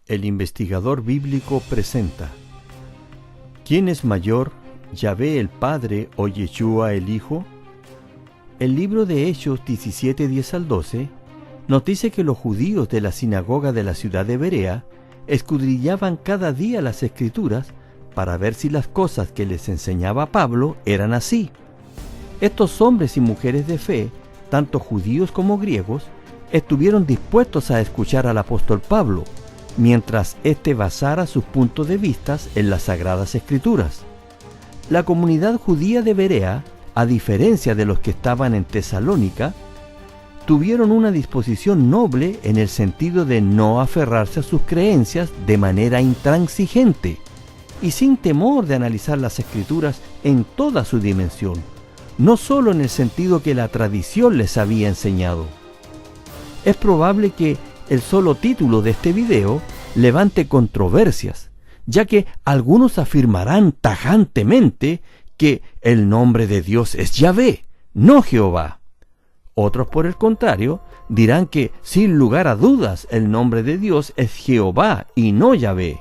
El investigador bíblico presenta: ¿quién es mayor, Yahvé el Padre o Yeshua el Hijo? El libro de Hechos 17, 10 al 12 nos dice que los judíos de la sinagoga de la ciudad de Berea escudriñaban cada día las Escrituras para ver si las cosas que les enseñaba Pablo eran así. Estos hombres y mujeres de fe, tanto judíos como griegos, estuvieron dispuestos a escuchar al apóstol Pablo, mientras éste basara sus puntos de vista en las Sagradas Escrituras. La comunidad judía de Berea, a diferencia de los que estaban en Tesalónica, tuvieron una disposición noble en el sentido de no aferrarse a sus creencias de manera intransigente y sin temor de analizar las Escrituras en toda su dimensión, no solo en el sentido que la tradición les había enseñado. Es probable que el solo título de este video levante controversias, ya que algunos afirmarán tajantemente que el nombre de Dios es Yahvé, no Jehová. Otros, por el contrario, dirán que sin lugar a dudas el nombre de Dios es Jehová y no Yahvé.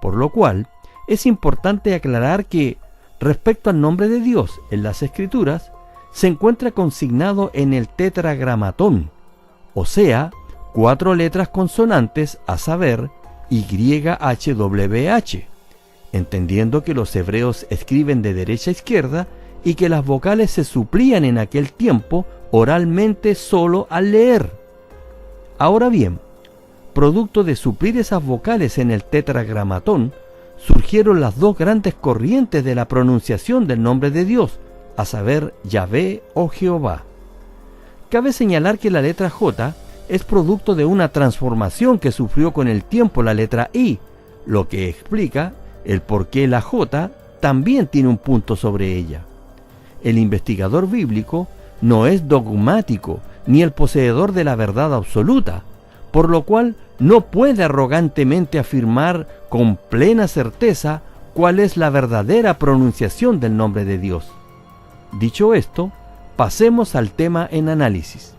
Por lo cual, es importante aclarar que, respecto al nombre de Dios en las Escrituras, se encuentra consignado en el tetragramatón, o sea, 4 letras consonantes, a saber, YHWH, entendiendo que los hebreos escriben de derecha a izquierda y que las vocales se suplían en aquel tiempo oralmente solo al leer. Ahora bien, producto de suplir esas vocales en el tetragramatón, surgieron las dos grandes corrientes de la pronunciación del nombre de Dios, a saber, Yahvé o Jehová. Cabe señalar que la letra J es producto de una transformación que sufrió con el tiempo la letra I, lo que explica el por qué la J también tiene un punto sobre ella. El investigador bíblico no es dogmático ni el poseedor de la verdad absoluta, por lo cual no puede arrogantemente afirmar con plena certeza cuál es la verdadera pronunciación del nombre de Dios. Dicho esto, pasemos al tema en análisis.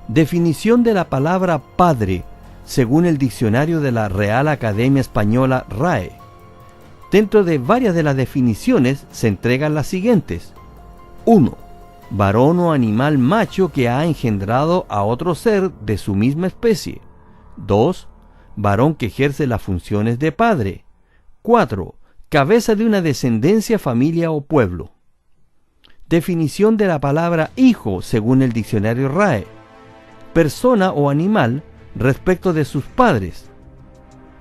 Definición de la palabra Padre, según el diccionario de la Real Academia Española RAE. Dentro de varias de las definiciones se entregan las siguientes. 1. Varón o animal macho que ha engendrado a otro ser de su misma especie. 2. Varón que ejerce las funciones de padre. 4. Cabeza de una descendencia, familia o pueblo. Definición de la palabra hijo, según el diccionario RAE. Persona o animal respecto de sus padres.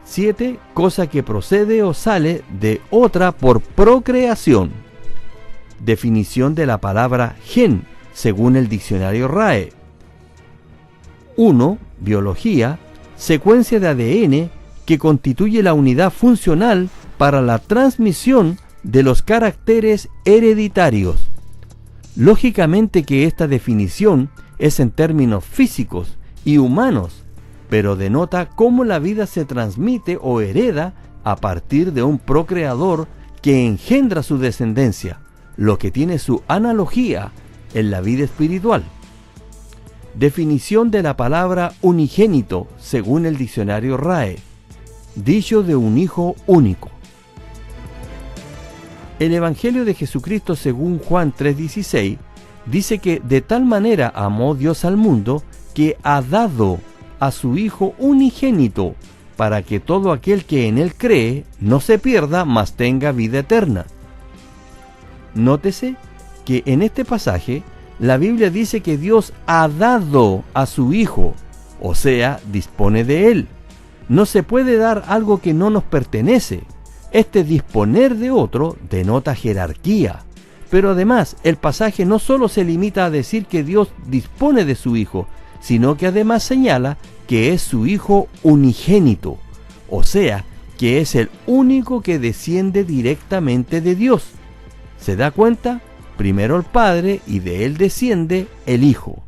7. Cosa que procede o sale de otra por procreación. Definición de la palabra gen, según el diccionario RAE. 1. Biología, secuencia de ADN que constituye la unidad funcional para la transmisión de los caracteres hereditarios. Lógicamente que esta definición es en términos físicos y humanos, pero denota cómo la vida se transmite o hereda a partir de un procreador que engendra su descendencia, lo que tiene su analogía en la vida espiritual. Definición de la palabra unigénito, según el diccionario RAE. Dicho de un hijo único. El Evangelio de Jesucristo según Juan 3:16 dice que de tal manera amó Dios al mundo que ha dado a su Hijo unigénito para que todo aquel que en él cree no se pierda, mas tenga vida eterna. Nótese que en este pasaje la Biblia dice que Dios ha dado a su Hijo, o sea, dispone de él. No se puede dar algo que no nos pertenece. Este disponer de otro denota jerarquía. Pero además, el pasaje no solo se limita a decir que Dios dispone de su Hijo, sino que además señala que es su Hijo unigénito, o sea, que es el único que desciende directamente de Dios. ¿Se da cuenta? Primero el Padre y de él desciende el Hijo.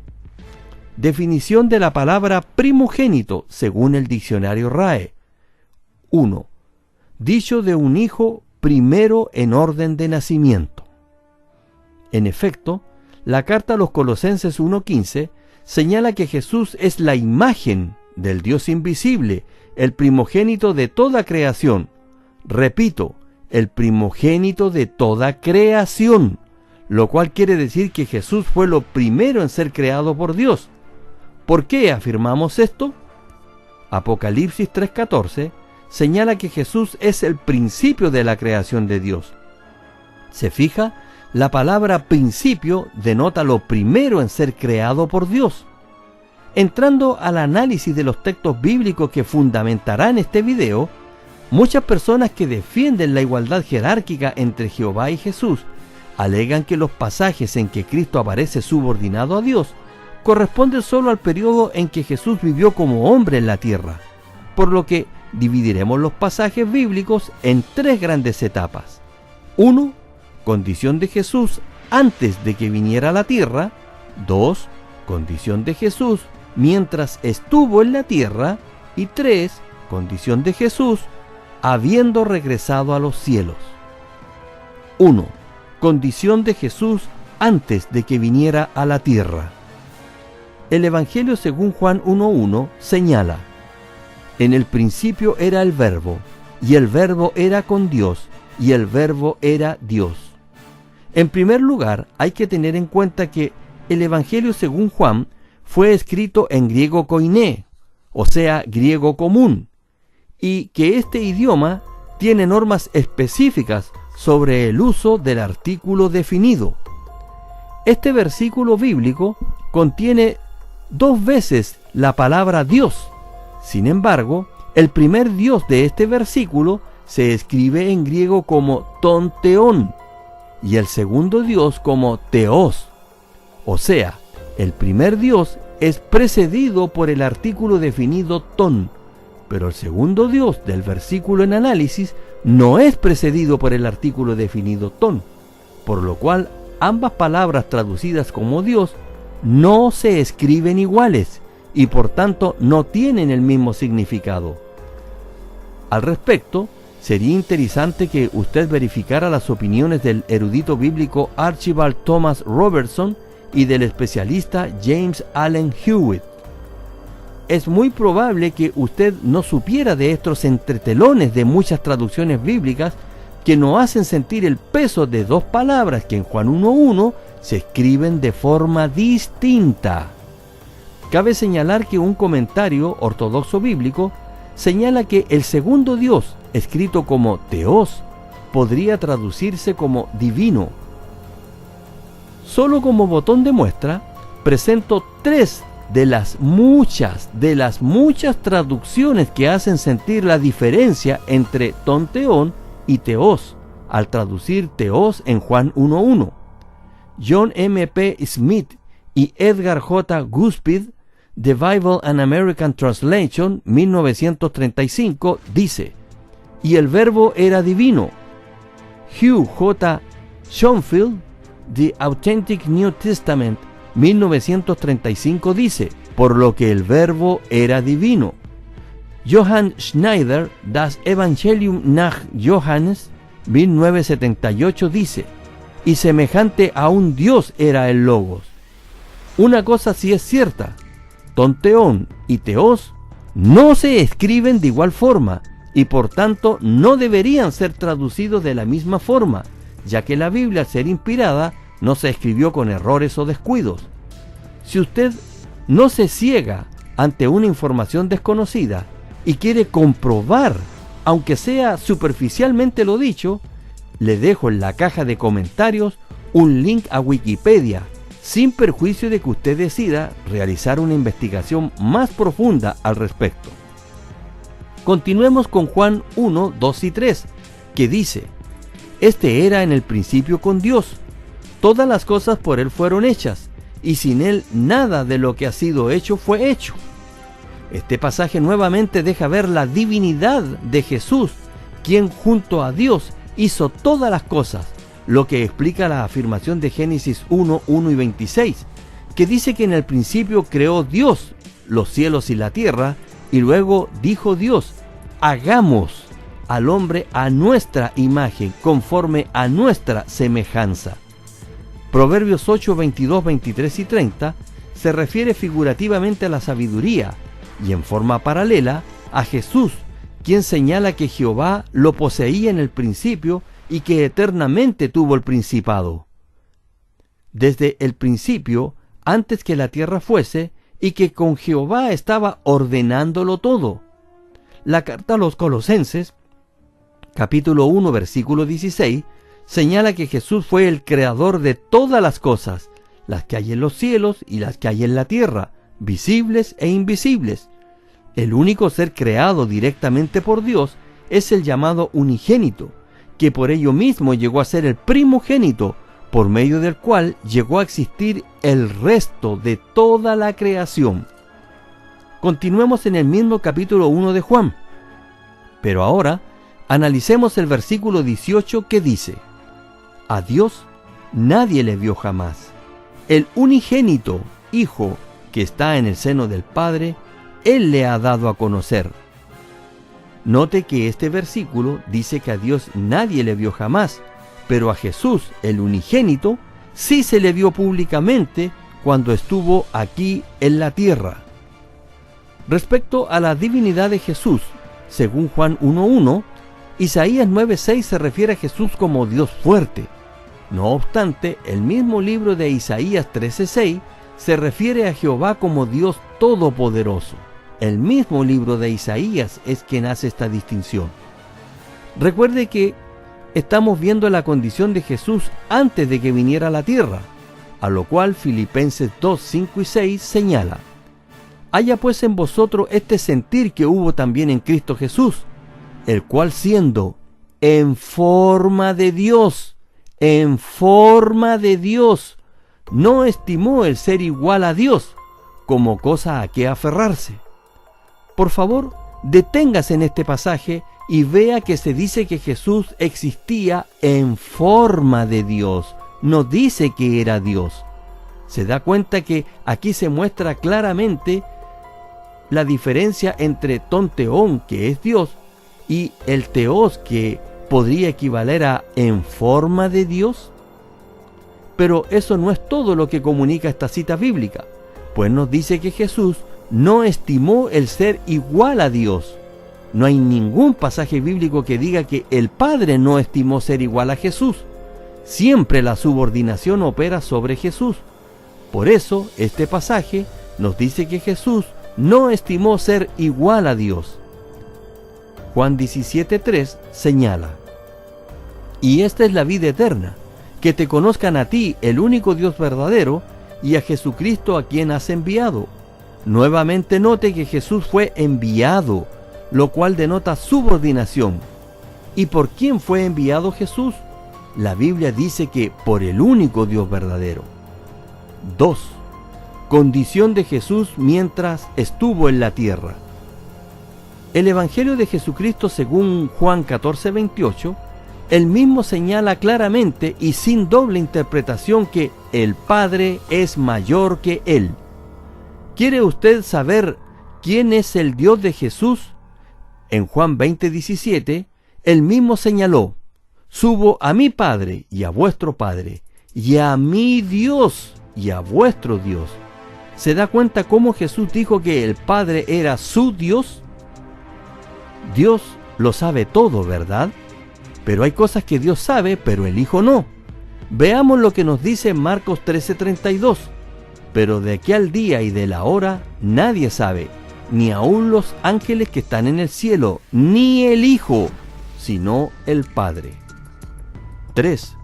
Definición de la palabra primogénito, según el diccionario RAE. 1. Dicho de un hijo primero en orden de nacimiento. En efecto, la carta a los Colosenses 1:15 señala que Jesús es la imagen del Dios invisible, el primogénito de toda creación. Repito, el primogénito de toda creación, lo cual quiere decir que Jesús fue lo primero en ser creado por Dios. ¿Por qué afirmamos esto? Apocalipsis 3:14 señala que Jesús es el principio de la creación de Dios. ¿Se fija? La palabra principio denota lo primero en ser creado por Dios. Entrando al análisis de los textos bíblicos que fundamentarán este video, muchas personas que defienden la igualdad jerárquica entre Jehová y Jesús alegan que los pasajes en que Cristo aparece subordinado a Dios corresponden solo al periodo en que Jesús vivió como hombre en la tierra, por lo que dividiremos los pasajes bíblicos en tres grandes etapas. 1. Condición de Jesús antes de que viniera a la tierra. 2. Condición de Jesús mientras estuvo en la tierra. Y 3. Condición de Jesús habiendo regresado a los cielos. 1. Condición de Jesús antes de que viniera a la tierra. El Evangelio según Juan 1:1 señala: en el principio era el Verbo, y el Verbo era con Dios, y el Verbo era Dios. En primer lugar, hay que tener en cuenta que el Evangelio según Juan fue escrito en griego koiné, o sea, griego común, y que este idioma tiene normas específicas sobre el uso del artículo definido. Este versículo bíblico contiene 2 veces la palabra Dios. Sin embargo, el primer Dios de este versículo se escribe en griego como ton teón y el segundo Dios como teos. O sea, el primer Dios es precedido por el artículo definido ton, pero el segundo Dios del versículo en análisis no es precedido por el artículo definido ton, por lo cual ambas palabras traducidas como Dios no se escriben iguales y por tanto no tienen el mismo significado. Al respecto, sería interesante que usted verificara las opiniones del erudito bíblico Archibald Thomas Robertson y del especialista James Allen Hewitt. Es muy probable que usted no supiera de estos entretelones de muchas traducciones bíblicas que nos hacen sentir el peso de 2 palabras que en Juan 1:1 se escriben de forma distinta. Cabe señalar que un comentario ortodoxo bíblico señala que el segundo Dios, escrito como Teos, podría traducirse como divino. Solo como botón de muestra, presento 3 de las muchas traducciones que hacen sentir la diferencia entre ton teón y teos, al traducir teos en Juan 1:1. John M. P. Smith y Edgar J. Guspid, The Bible and American Translation, 1935, dice: y el Verbo era divino. Hugh J. Schonfield, The Authentic New Testament, 1935, dice: por lo que el Verbo era divino. Johann Schneider, Das Evangelium nach Johannes, 1978, dice: y semejante a un Dios era el Logos. Una cosa sí es cierta: ton teón y teos no se escriben de igual forma y por tanto no deberían ser traducidos de la misma forma, ya que la Biblia, al ser inspirada, no se escribió con errores o descuidos. Si usted no se ciega ante una información desconocida y quiere comprobar, aunque sea superficialmente lo dicho, le dejo en la caja de comentarios un link a Wikipedia, sin perjuicio de que usted decida realizar una investigación más profunda al respecto. Continuemos con Juan 1, 2 y 3, que dice: este era en el principio con Dios. Todas las cosas por Él fueron hechas, y sin Él nada de lo que ha sido hecho fue hecho. Este pasaje nuevamente deja ver la divinidad de Jesús, quien junto a Dios hizo todas las cosas, lo que explica la afirmación de Génesis 1, 1 y 26, que dice que en el principio creó Dios los cielos y la tierra, y luego dijo Dios: hagamos al hombre a nuestra imagen, conforme a nuestra semejanza. Proverbios 8, 22, 23 y 30 se refiere figurativamente a la sabiduría, y en forma paralela a Jesús, quien señala que Jehová lo poseía en el principio y que eternamente tuvo el principado. Desde el principio, antes que la tierra fuese, y que con Jehová estaba ordenándolo todo. La carta a los Colosenses, capítulo 1, versículo 16, señala que Jesús fue el creador de todas las cosas, las que hay en los cielos y las que hay en la tierra, visibles e invisibles. El único ser creado directamente por Dios es el llamado unigénito, que por ello mismo llegó a ser el primogénito, por medio del cual llegó a existir el resto de toda la creación. Continuemos en el mismo capítulo 1 de Juan, pero ahora analicemos el versículo 18 que dice: a Dios nadie le vio jamás. El unigénito Hijo que está en el seno del Padre, Él le ha dado a conocer. Note que este versículo dice que a Dios nadie le vio jamás, pero a Jesús, el unigénito, sí se le vio públicamente cuando estuvo aquí en la tierra. Respecto a la divinidad de Jesús, según Juan 1:1, Isaías 9:6 se refiere a Jesús como Dios fuerte. No obstante, el mismo libro de Isaías 13:6 se refiere a Jehová como Dios todopoderoso. El mismo libro de Isaías es quien hace esta distinción. Recuerde que estamos viendo la condición de Jesús antes de que viniera a la tierra, a lo cual Filipenses 2:5 y 6 señala: haya pues en vosotros este sentir que hubo también en Cristo Jesús, el cual siendo en forma de Dios, no estimó el ser igual a Dios como cosa a que aferrarse. Por favor, deténgase en este pasaje y vea que se dice que Jesús existía en forma de Dios, no dice que era Dios. Se da cuenta que aquí se muestra claramente la diferencia entre ton teón, que es Dios, y el teos, que podría equivaler a en forma de Dios. Pero eso no es todo lo que comunica esta cita bíblica, pues nos dice que Jesús no estimó el ser igual a Dios. No hay ningún pasaje bíblico que diga que el Padre no estimó ser igual a Jesús. Siempre la subordinación opera sobre Jesús. Por eso, este pasaje nos dice que Jesús no estimó ser igual a Dios. Juan 17:3 señala: y esta es la vida eterna, que te conozcan a ti, el único Dios verdadero, y a Jesucristo a quien has enviado. Nuevamente note que Jesús fue enviado, lo cual denota subordinación. ¿Y por quién fue enviado Jesús? La Biblia dice que por el único Dios verdadero. 2. Condición de Jesús mientras estuvo en la tierra. El Evangelio de Jesucristo según Juan 14:28, el mismo señala claramente y sin doble interpretación que el Padre es mayor que Él. ¿Quiere usted saber quién es el Dios de Jesús? En Juan 20:17, él mismo señaló: subo a mi Padre y a vuestro Padre, y a mi Dios y a vuestro Dios. ¿Se da cuenta cómo Jesús dijo que el Padre era su Dios? Dios lo sabe todo, ¿verdad? Pero hay cosas que Dios sabe, pero el Hijo no. Veamos lo que nos dice Marcos 13:32. Pero de aquí al día y de la hora nadie sabe, ni aun los ángeles que están en el cielo, ni el Hijo, sino el Padre. 3.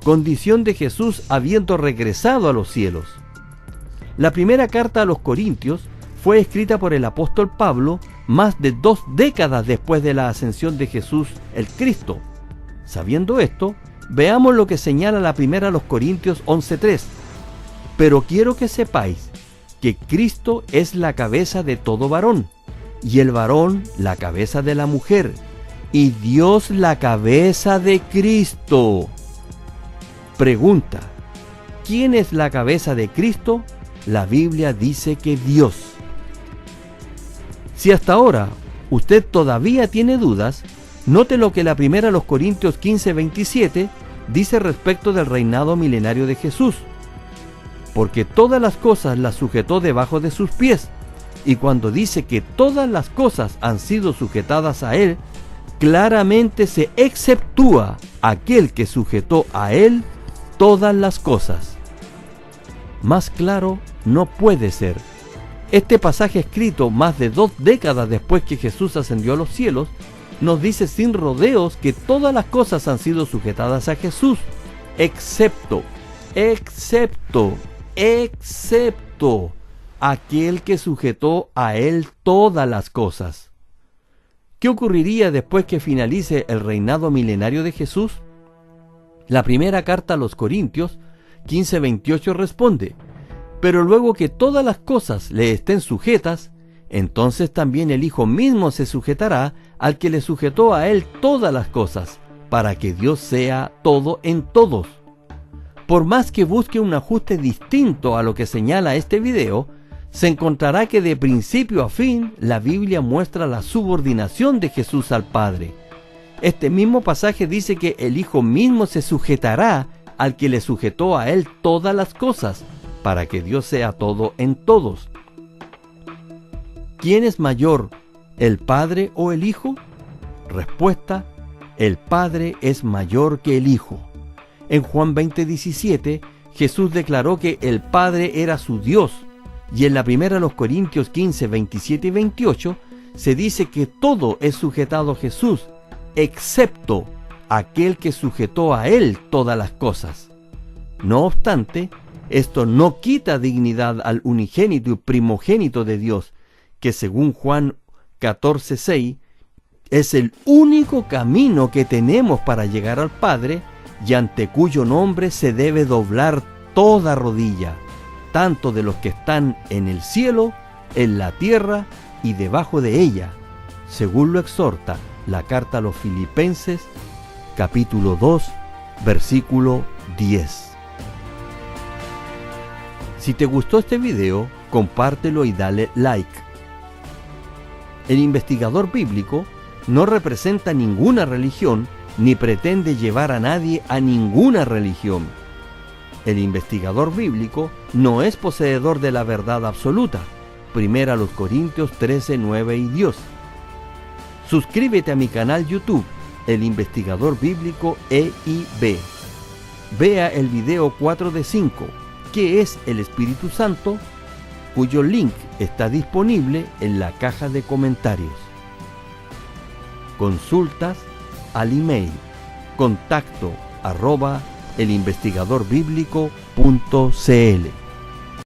Condición de Jesús habiendo regresado a los cielos. La primera carta a los Corintios fue escrita por el apóstol Pablo más de 2 décadas después de la ascensión de Jesús el Cristo. Sabiendo esto, veamos lo que señala la primera a los Corintios 11:3. Pero quiero que sepáis que Cristo es la cabeza de todo varón, y el varón la cabeza de la mujer, y Dios la cabeza de Cristo. Pregunta: ¿quién es la cabeza de Cristo? La Biblia dice que Dios. Si hasta ahora usted todavía tiene dudas, note lo que la primera a los Corintios 15:27 dice respecto del reinado milenario de Jesús. Porque todas las cosas las sujetó debajo de sus pies, Y cuando dice que todas las cosas han sido sujetadas a Él, claramente se exceptúa aquel que sujetó a Él todas las cosas. Más claro no puede ser. Este pasaje, escrito más de 2 décadas después que Jesús ascendió a los cielos, nos dice sin rodeos que todas las cosas han sido sujetadas a Jesús, excepto aquel que sujetó a Él todas las cosas. ¿Qué ocurriría después que finalice el reinado milenario de Jesús? La primera carta a los Corintios 15:28 responde: pero luego que todas las cosas le estén sujetas, entonces también el Hijo mismo se sujetará al que le sujetó a Él todas las cosas, para que Dios sea todo en todos. Por más que busque un ajuste distinto a lo que señala este video, se encontrará que de principio a fin la Biblia muestra la subordinación de Jesús al Padre. Este mismo pasaje dice que el Hijo mismo se sujetará al que le sujetó a Él todas las cosas, para que Dios sea todo en todos. ¿Quién es mayor, el Padre o el Hijo? Respuesta: el Padre es mayor que el Hijo. En Juan 20:17, Jesús declaró que el Padre era su Dios, y en la primera de los Corintios 15:27 y 28, se dice que todo es sujetado a Jesús, excepto aquel que sujetó a Él todas las cosas. No obstante, esto no quita dignidad al unigénito y primogénito de Dios, que según Juan 14:6, es el único camino que tenemos para llegar al Padre, y ante cuyo nombre se debe doblar toda rodilla, tanto de los que están en el cielo, en la tierra y debajo de ella, según lo exhorta la carta a los Filipenses, capítulo 2, versículo 10. Si te gustó este video, compártelo y dale like. El investigador bíblico no representa ninguna religión ni pretende llevar a nadie a ninguna religión. El investigador bíblico no es poseedor de la verdad absoluta. Primera a los Corintios 13:9 y 10. Suscríbete a mi canal YouTube, El Investigador Bíblico EIB. Vea el video 4 de 5, ¿qué es el Espíritu Santo?, cuyo link está disponible en la caja de comentarios. Consultas al email contacto@elinvestigadorbiblico.cl.